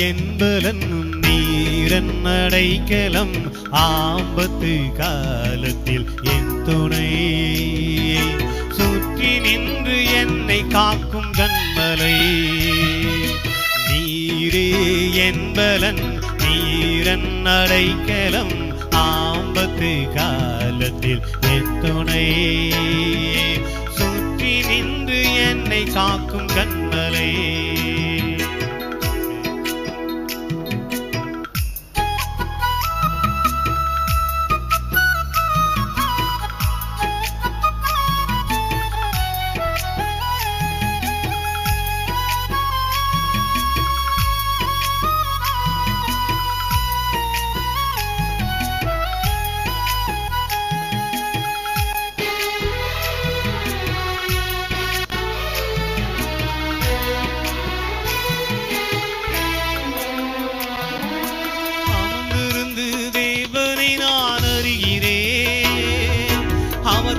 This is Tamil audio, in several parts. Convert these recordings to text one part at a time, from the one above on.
என்பலனும் நீரன் அடைக்கலம் ஆபத்து காலத்தில் என் துணை சுற்றி நின்று என்னை காக்கும் கண்மலை நீரே என்பலன் நீரன் அடைக்கலம் ஆபத்து காலத்தில் என் துணை சுற்றி நின்று என்னை காக்கும் கண்மலை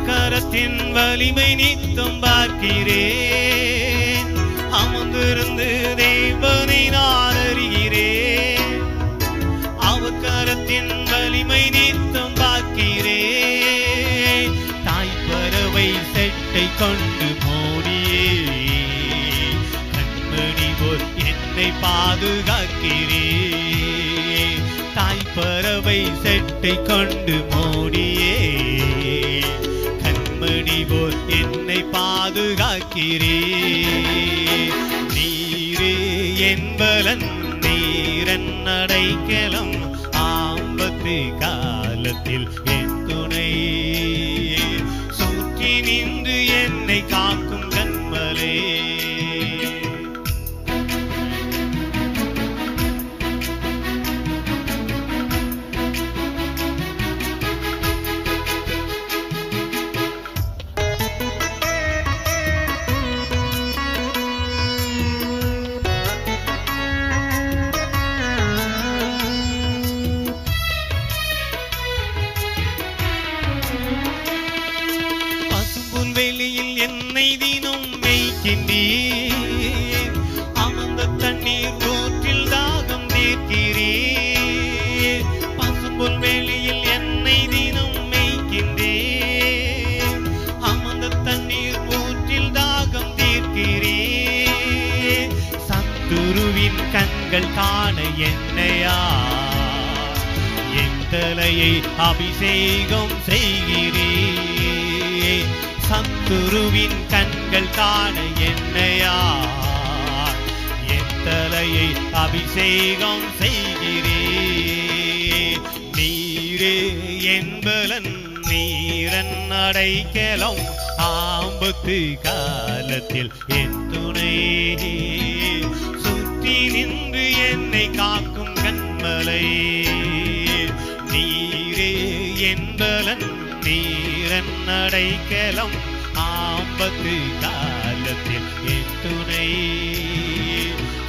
கரத்தின் வலிமை நித்தம் பார்க்கிறேன் அமர்ந்திருந்து தேவனை நான் அறிகிறேன் அவர் கரத்தின் வலிமை நித்தம் பார்க்கிறேன் தாய்ப்பறவை செட்டை கொண்டு மூடியே கண்மணி போல் என்னை பாதுகாக்கிறேன் தாய்ப்பறவை செட்டை கொண்டு மூடியே போல் என்னை பாதுகாக்கிறே நீரே என்பலன் நீரன் அடைக்கலம் ஆபத்து காலத்தில் என் துணை சுற்றி நின்று என்னை காக்கும் கண்மலை என்னை தினம் மேய்க்கின்றீர் அமர்ந்த தண்ணீர் ஊற்றில் தாகம் தீர்க்கிறீர் பசும்புல் வெளியில் என்னை தினம் மேய்க்கின்றீர் அமர்ந்த தண்ணீர் ஊற்றில் தாகம் தீர்க்கிறீர் சத்துருவின் கண்கள் காண என்னையா என் தலையை அபிஷேகம் செய்கிறீர் சத்துருவின் கண்கள் காண என்னையா என் தலையை அபிஷேகம் செய்கிறே நீரே என்பலன் நீரன் அடைக்கலம் ஆபத்து காலத்தில் என் துணை சுற்றி நின்று என்னை காக்கும் கண்மலை நீரே என்பலன் நீரன் அடைக்கலம் ஆபத்து காலத்தில் என் துணை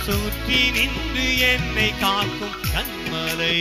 சுற்றி நின்று என்னை காக்கும் கண்மலை